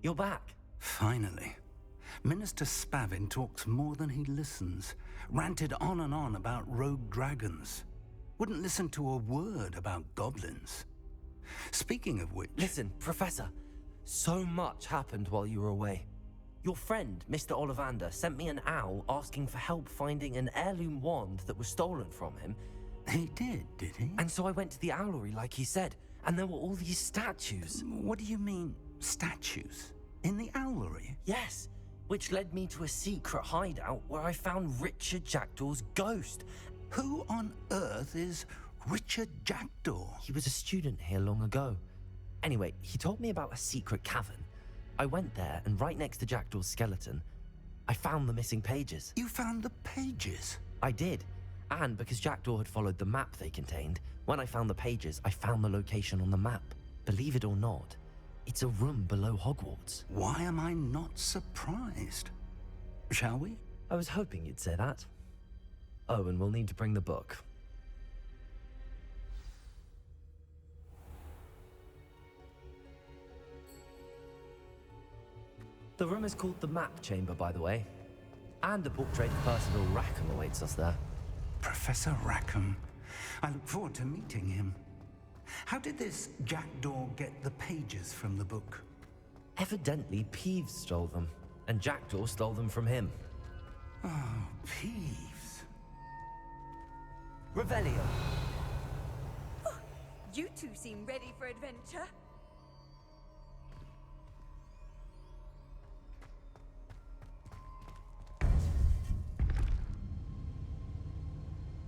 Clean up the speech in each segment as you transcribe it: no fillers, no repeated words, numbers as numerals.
You're back. Finally. Minister Spavin talks more than he listens. Ranted on and on about rogue dragons. Wouldn't listen to a word about goblins. Speaking of which... Listen, Professor. So much happened while you were away. Your friend, Mr. Ollivander, sent me an owl asking for help finding an heirloom wand that was stolen from him. He did he? And so I went to the owlery like he said, and there were all these statues. What do you mean, statues? In the owlery? Yes, which led me to a secret hideout where I found Richard Jackdaw's ghost. Who on earth is Richard Jackdaw? He was a student here long ago. Anyway, he told me about a secret cavern. I went there, and right next to Jackdaw's skeleton, I found the missing pages. You found the pages? I did. And because Jackdaw had followed the map they contained, when I found the pages, I found the location on the map. Believe it or not, it's a room below Hogwarts. Why am I not surprised? Shall we? I was hoping you'd say that. Oh, and we'll need to bring the book. The room is called the Map Chamber, by the way. And a portrait of Percival Rackham awaits us there. Professor Rackham. I look forward to meeting him. How did this Jackdaw get the pages from the book? Evidently, Peeves stole them, and Jackdaw stole them from him. Oh, Peeves. Revelio. Oh, you two seem ready for adventure.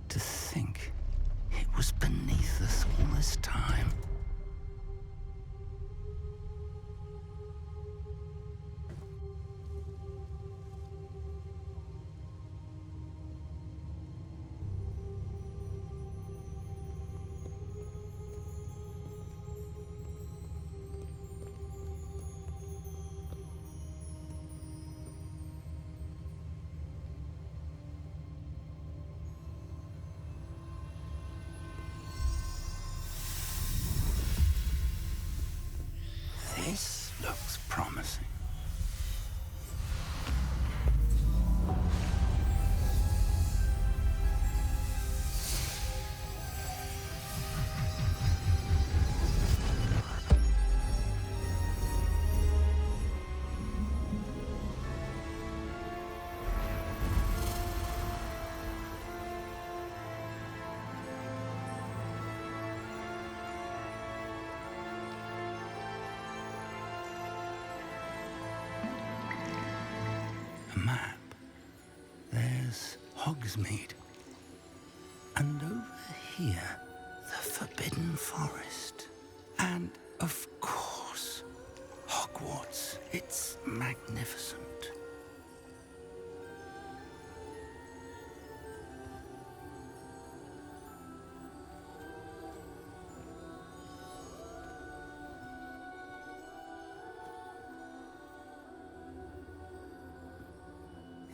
To think it was beneath us all this time. This looks promising. Map. There's Hogsmeade. And over here, the Forbidden Forest. And, of course, Hogwarts. It's magnificent.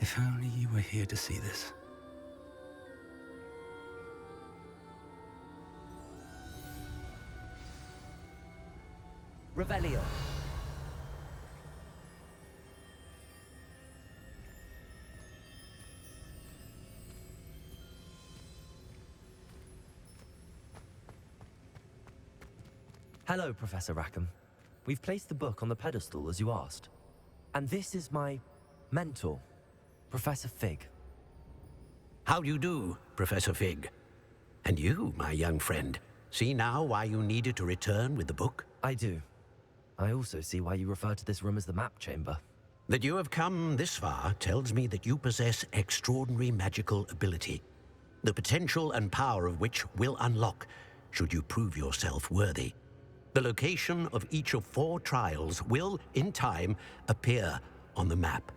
If only you were here to see this. Revelio. Hello, Professor Rackham. We've placed the book on the pedestal as you asked. And this is my mentor, Professor Fig. How do you do, Professor Fig? And you, my young friend, see now why you needed to return with the book? I do. I also see why you refer to this room as the Map Chamber. That you have come this far tells me that you possess extraordinary magical ability, the potential and power of which will unlock should you prove yourself worthy. The location of each of 4 trials will, in time, appear on the map.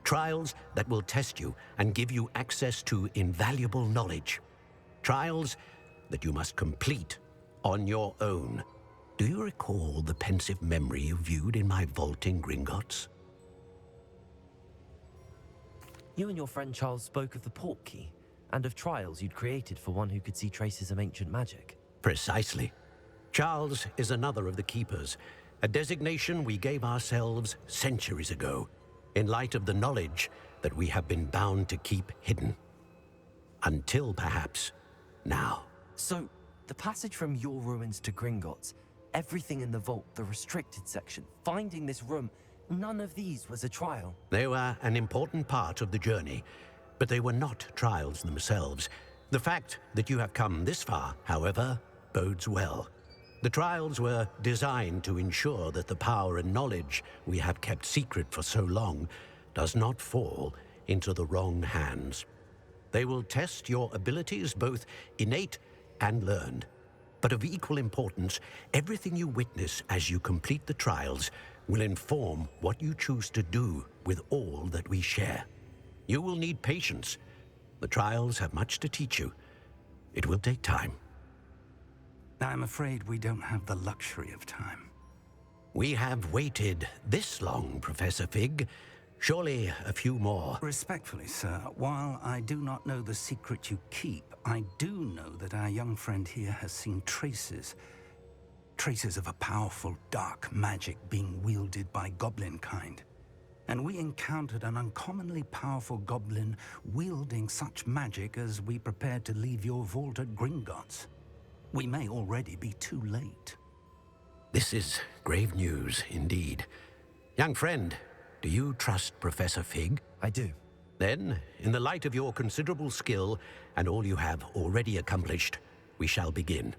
Trials that will test you and give you access to invaluable knowledge. Trials that you must complete on your own. Do you recall the pensive memory you viewed in my vault in Gringotts? You and your friend Charles spoke of the portkey and of trials you'd created for one who could see traces of ancient magic. Precisely. Charles is another of the keepers, a designation we gave ourselves centuries ago, in light of the knowledge that we have been bound to keep hidden. Until, perhaps, now. So, the passage from your ruins to Gringotts, everything in the vault, the restricted section, finding this room, none of these was a trial. They were an important part of the journey, but they were not trials themselves. The fact that you have come this far, however, bodes well. The trials were designed to ensure that the power and knowledge we have kept secret for so long does not fall into the wrong hands. They will test your abilities, both innate and learned. But of equal importance, everything you witness as you complete the trials will inform what you choose to do with all that we share. You will need patience. The trials have much to teach you. It will take time. I'm afraid we don't have the luxury of time. We have waited this long, Professor Fig. Surely a few more. Respectfully, sir, while I do not know the secret you keep, I do know that our young friend here has seen traces of a powerful dark magic being wielded by goblin kind. And we encountered an uncommonly powerful goblin wielding such magic as we prepared to leave your vault at Gringotts. We may already be too late. This is grave news indeed. Young friend, do you trust Professor Fig? I do. Then, in the light of your considerable skill and all you have already accomplished, we shall begin.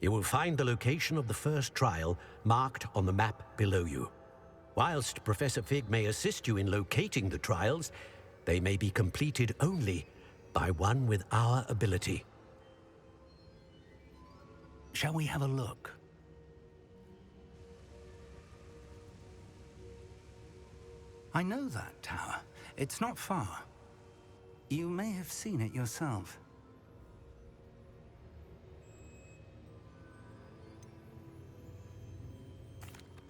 You will find the location of the first trial marked on the map below you. Whilst Professor Fig may assist you in locating the trials, they may be completed only by one with our ability. Shall we have a look? I know that tower. It's not far. You may have seen it yourself.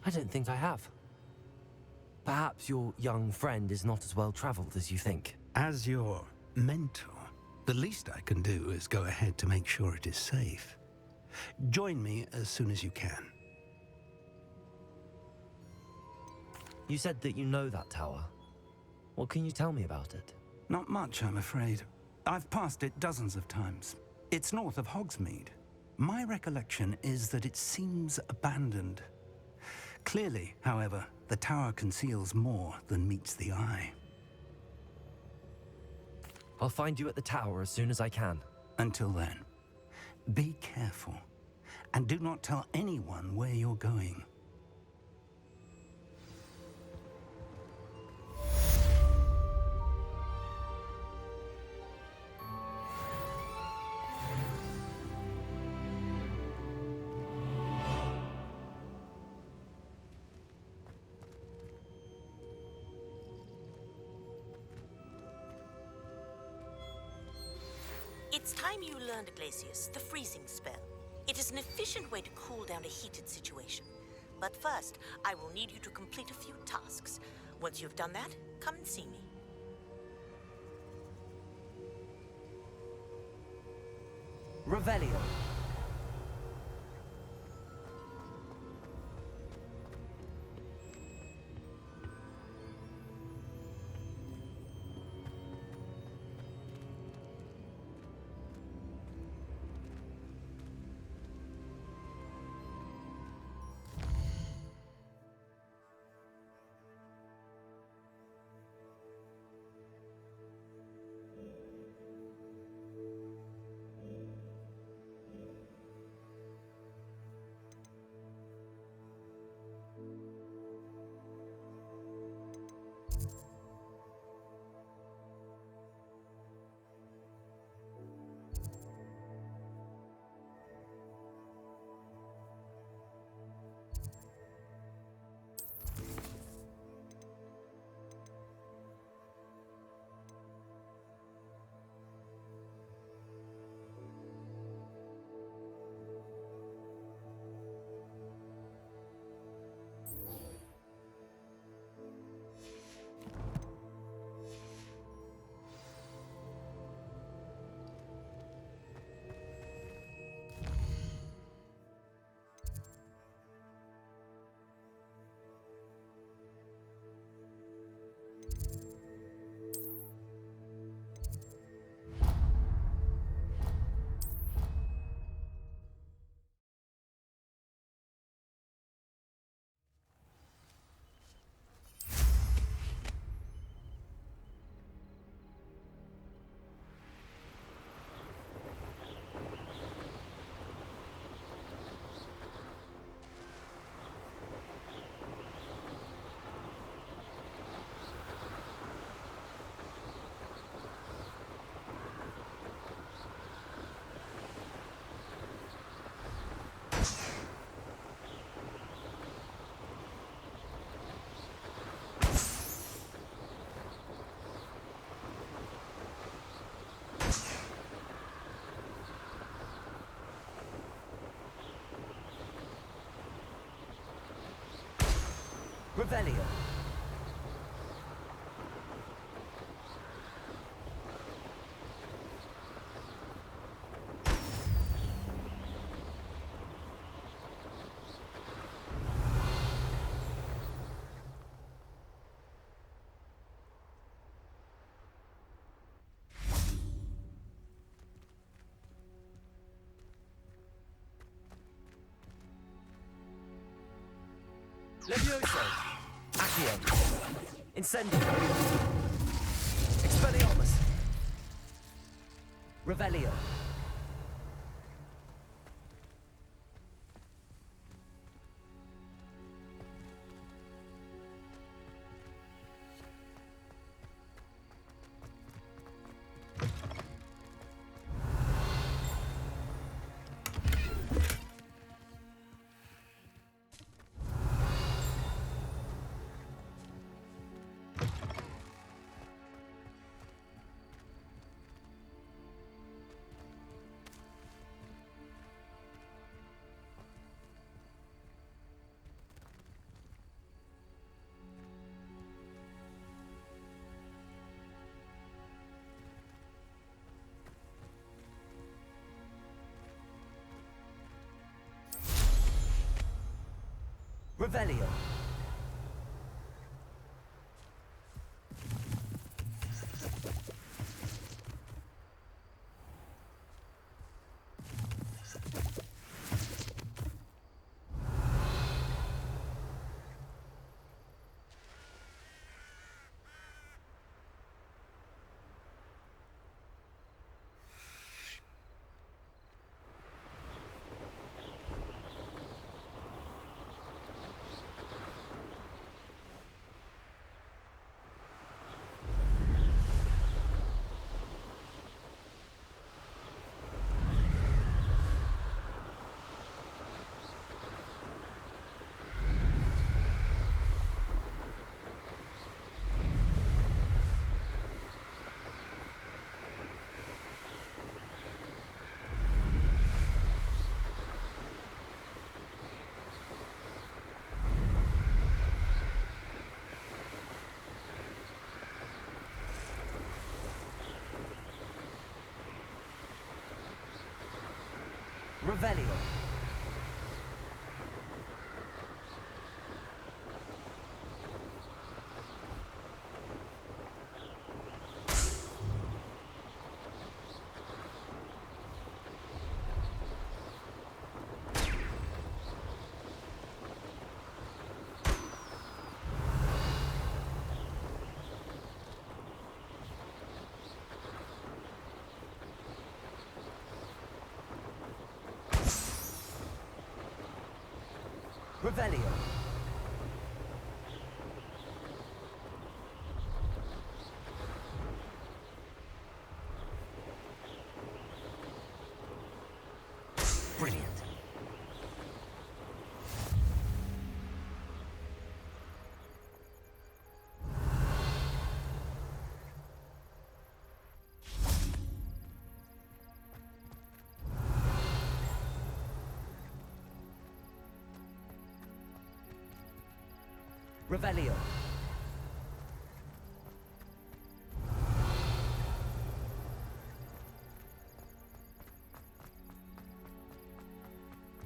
I don't think I have. Perhaps your young friend is not as well traveled as you think. As your mentor, the least I can do is go ahead to make sure it is safe. Join me as soon as you can. You said that you know that tower. What can you tell me about it? Not much, I'm afraid. I've passed it dozens of times. It's north of Hogsmeade. My recollection is that it seems abandoned. Clearly, however, the tower conceals more than meets the eye. I'll find you at the tower as soon as I can. Until then, be careful, and do not tell anyone where you're going. It's time you learned, Glacius, the freezing spell. It is an efficient way to cool down a heated situation. But first, I will need you to complete a few tasks. Once you've done that, come and see me. Revelio. Revelio. Levioso. Accio. Incendio. Expelliarmus. Revelio. Revelio. Revelio. Revelio. Brilliant. Revelio.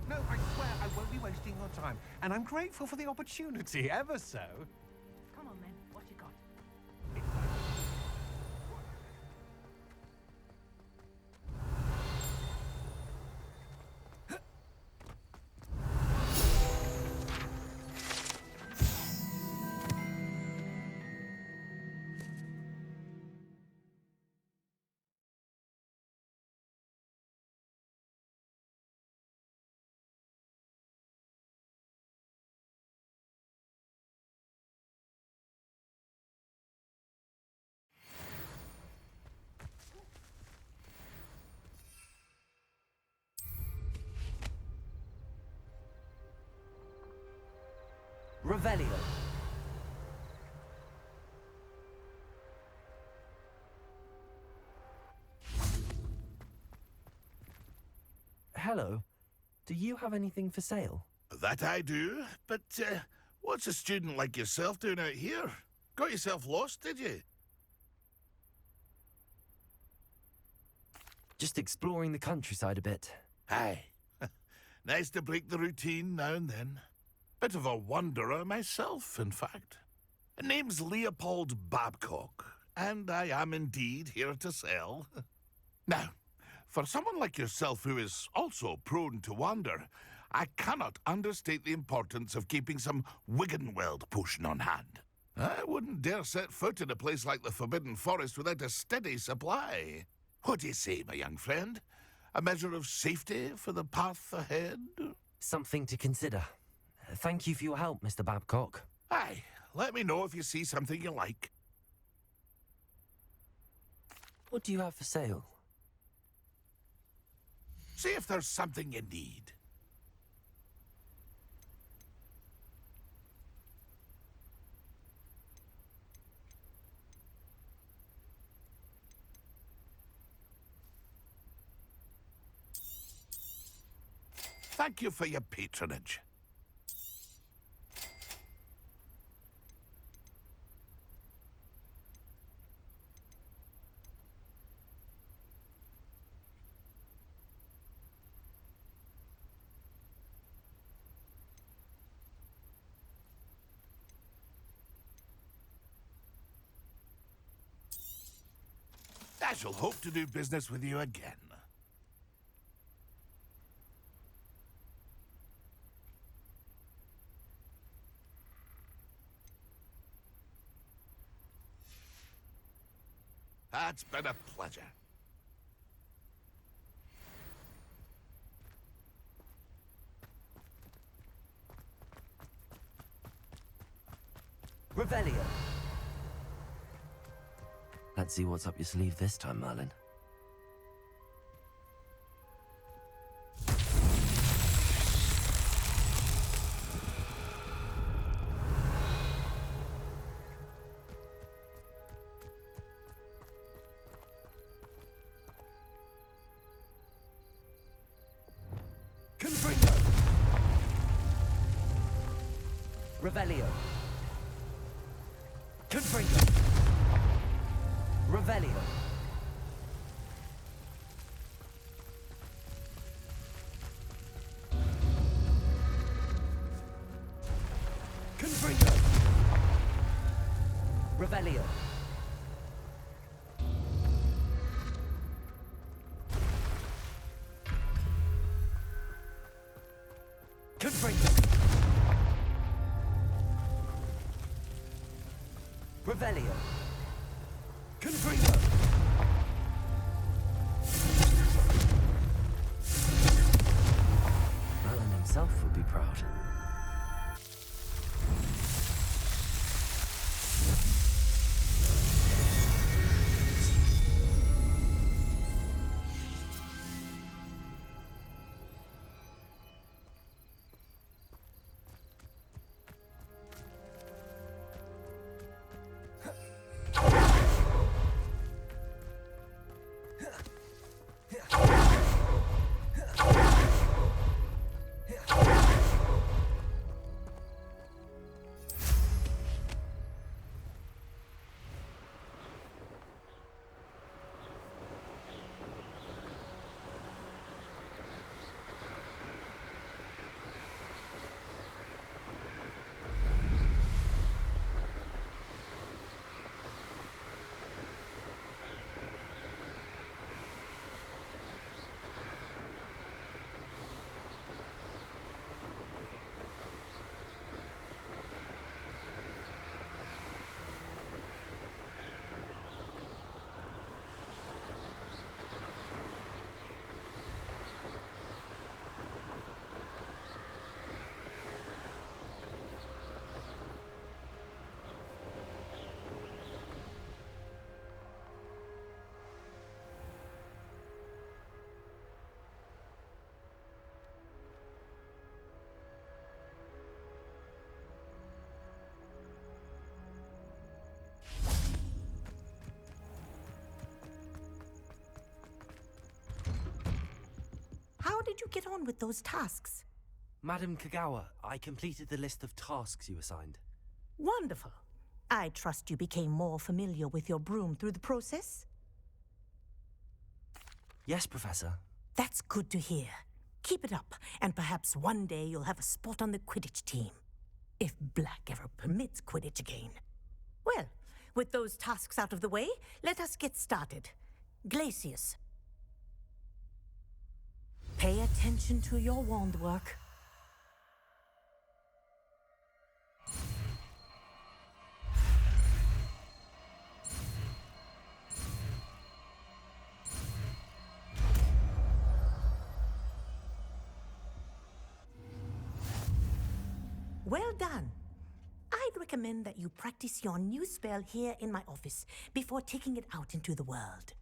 No, I swear I won't be wasting your time. And I'm grateful for the opportunity, ever so. Come on, then. What you got? Revelio. Hello. Do you have anything for sale? That I do, but What's a student like yourself doing out here? Got yourself lost, did you? Just exploring the countryside a bit. Aye. Nice to break the routine now and then. Bit of a wanderer myself, in fact. Name's Leopold Babcock, and I am indeed here to sell. Now, for someone like yourself who is also prone to wander, I cannot understate the importance of keeping some Wiggenweld potion on hand. I wouldn't dare set foot in a place like the Forbidden Forest without a steady supply. What do you say, my young friend? A measure of safety for the path ahead? Something to consider. Thank you for your help, Mr. Babcock. Aye, let me know if you see something you like. What do you have for sale? See if there's something you need. Thank you for your patronage. I shall hope to do business with you again. It's been a pleasure. Revelio. Let's see what's up your sleeve this time, Merlin. Revelio. Confringo. Revelio. Confringo. Revelio. Confringo. Revelio. Confringo. Merlin himself would be proud. How did you get on with those tasks? Madam Kagawa, I completed the list of tasks you assigned. Wonderful. I trust you became more familiar with your broom through the process? Yes, Professor. That's good to hear. Keep it up, and perhaps one day you'll have a spot on the Quidditch team. If Black ever permits Quidditch again. Well, with those tasks out of the way, let us get started. Glacius. Pay attention to your wand work. Well done. I'd recommend that you practice your new spell here in my office before taking it out into the world.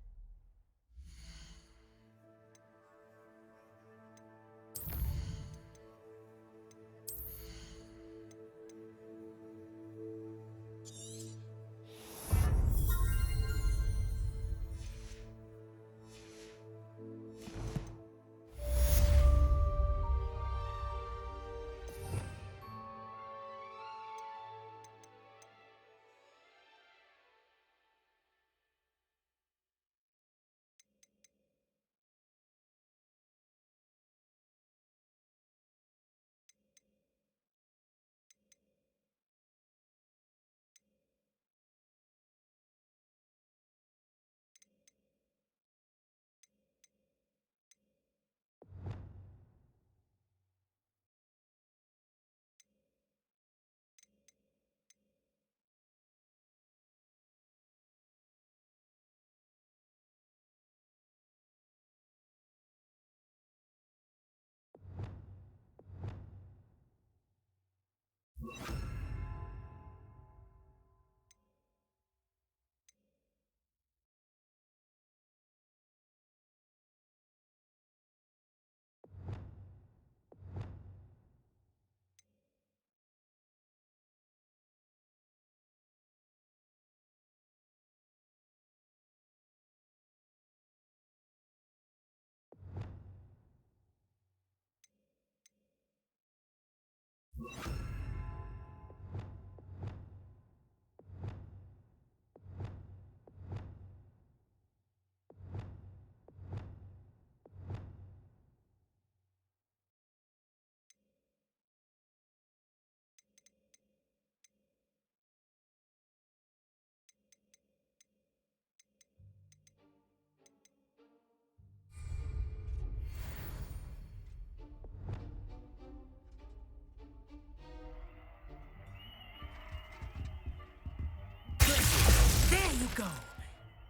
There you go.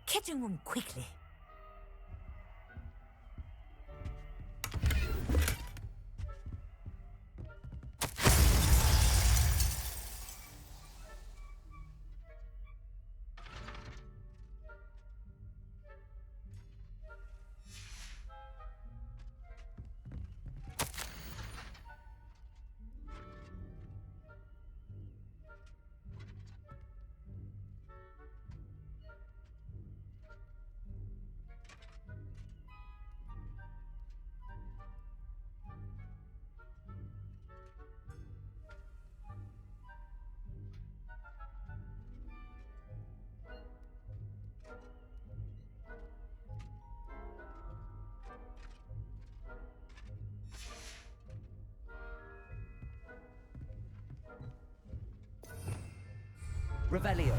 Catching one quickly. Revelio.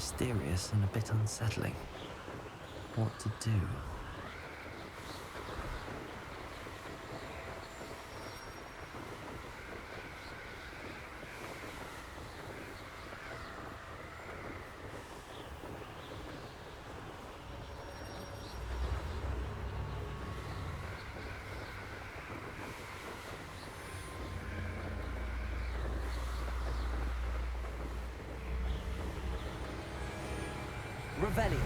mysterious and a bit unsettling. What to do? Revelio.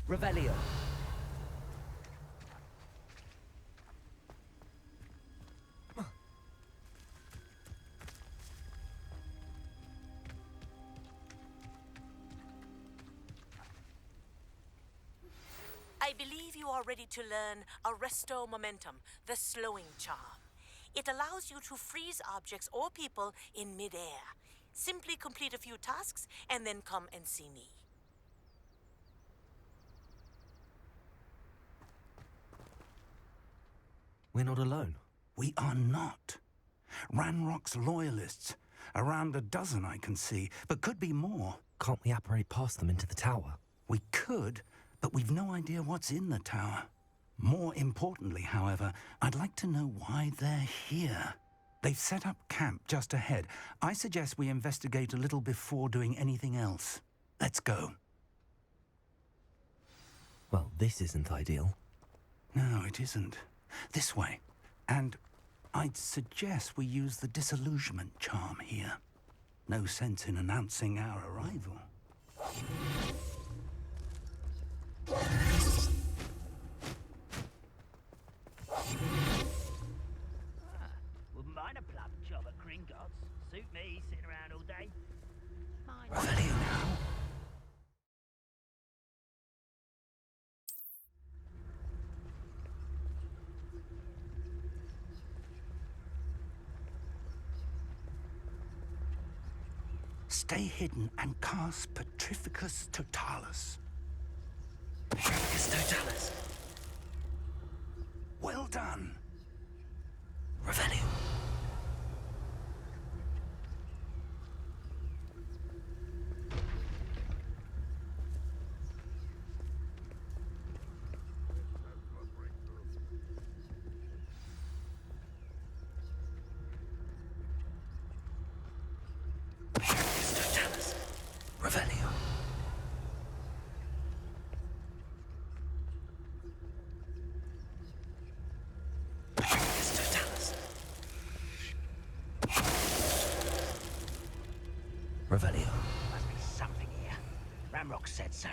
Revelio. I believe you are ready to learn Arresto Momentum, the slowing charm. It allows you to freeze objects or people in midair. Simply complete a few tasks and then come and see me. We're not alone. We are not. Ranrock's loyalists. Around a dozen I can see, but could be more. Can't we apparate past them into the tower? We could, but we've no idea what's in the tower. More importantly, however, I'd like to know why they're here. They've set up camp just ahead. I suggest we investigate a little before doing anything else. Let's go. Well, this isn't ideal. No, it isn't. This way. And I'd suggest we use the disillusionment charm here. No sense in announcing our arrival. Wouldn't mind a plum job at Gringotts. Suit me, sitting around all day. Revelio now. Stay hidden and cast Petrificus Totalis. Petrificus Totalis. Well done. Revelio. Petrificus Totalis. Revelio. Petrificus Totalis. Revelio. Must be something here. Ramrock said so.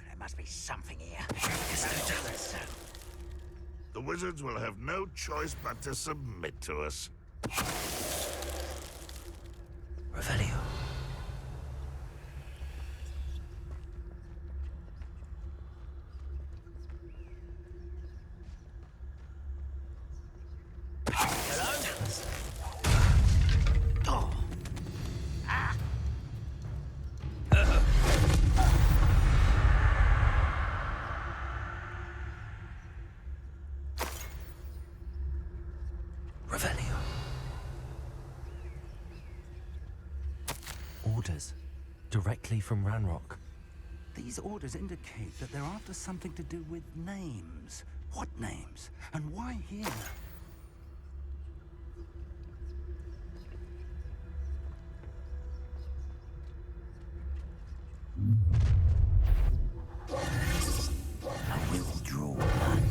There must be something here. Ramrock said so. The wizards will have no choice but to submit to us. Revelio. Oh. Directly from Ranrock. These orders indicate that they're after something to do with names. What names? And why here? I will draw blood.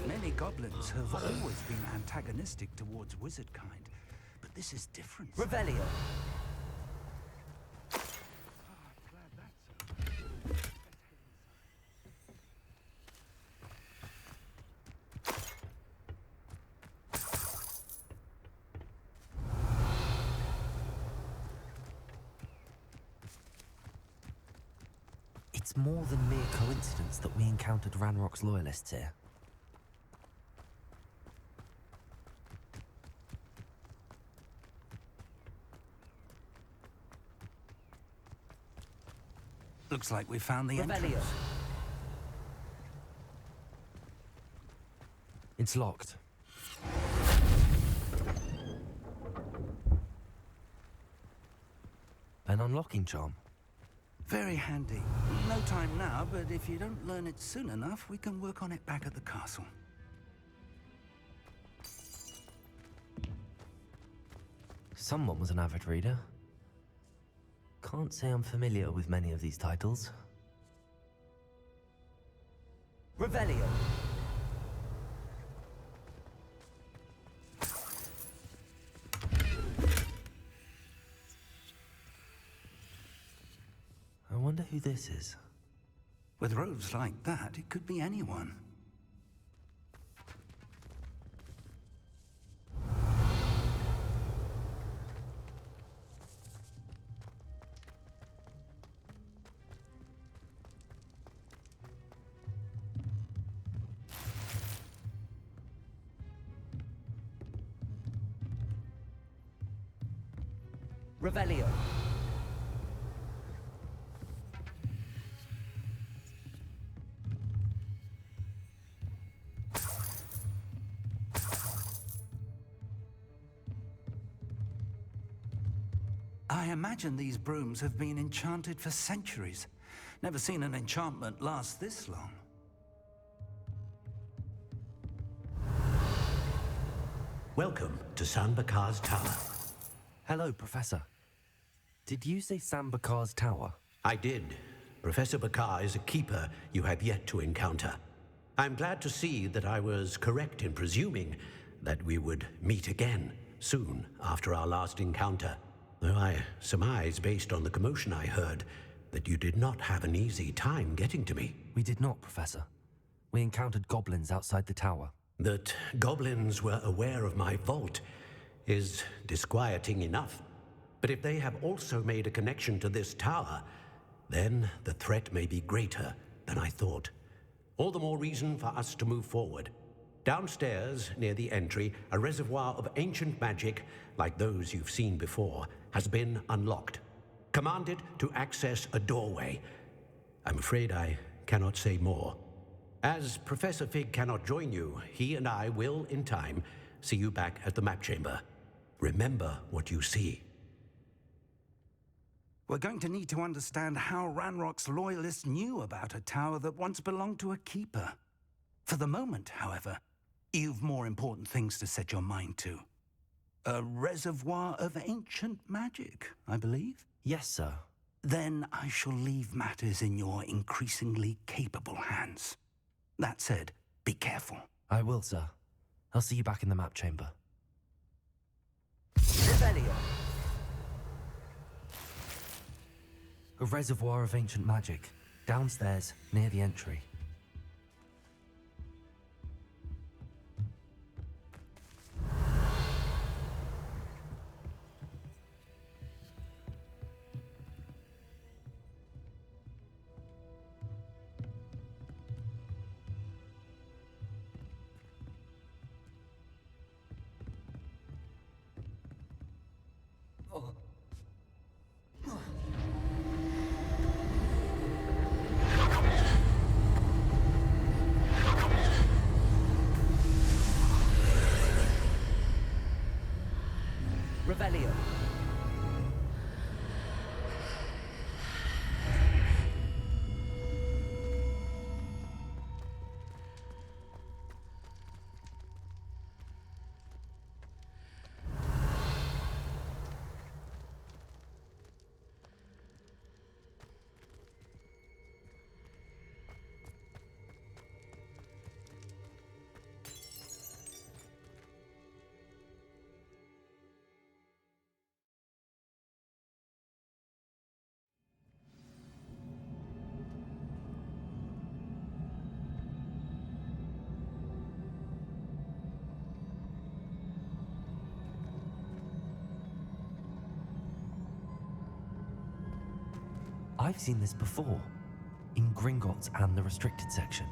Many goblins have always been antagonistic towards wizard kind, but this is different. Revelio. It's more than mere coincidence that we encountered Ranrock's loyalists here. Looks like we found the Revelio. entrance. It's locked. An unlocking charm. Very handy. No time now, but if you don't learn it soon enough, we can work on it back at the castle. Someone was an avid reader. Can't say I'm familiar with many of these titles. Revelio. I wonder who this is. With robes like that, it could be anyone. Revelio. I imagine these brooms have been enchanted for centuries. Never seen an enchantment last this long. Welcome to Sanbakar's Tower. Hello, Professor. Did you say Sambakar's Tower? I did. Professor Bakar is a keeper you have yet to encounter. I'm glad to see that I was correct in presuming that we would meet again soon after our last encounter. Though I surmise, based on the commotion I heard, that you did not have an easy time getting to me. We did not, Professor. We encountered goblins outside the tower. That goblins were aware of my vault is disquieting enough. But if they have also made a connection to this tower, then the threat may be greater than I thought. All the more reason for us to move forward. Downstairs, near the entry, a reservoir of ancient magic, like those you've seen before, has been unlocked. Command it to access a doorway. I'm afraid I cannot say more. As Professor Fig cannot join you, he and I will, in time, see you back at the map chamber. Remember what you see. We're going to need to understand how Ranrock's loyalists knew about a tower that once belonged to a keeper. For the moment, however, you've more important things to set your mind to. A reservoir of ancient magic, I believe? Yes, sir. then I shall leave matters in your increasingly capable hands. That said, be careful. I will, sir. I'll see you back in the map chamber. Revelio. A reservoir of ancient magic, downstairs, near the entry. Revelio. I've seen this before, in Gringotts and the restricted section.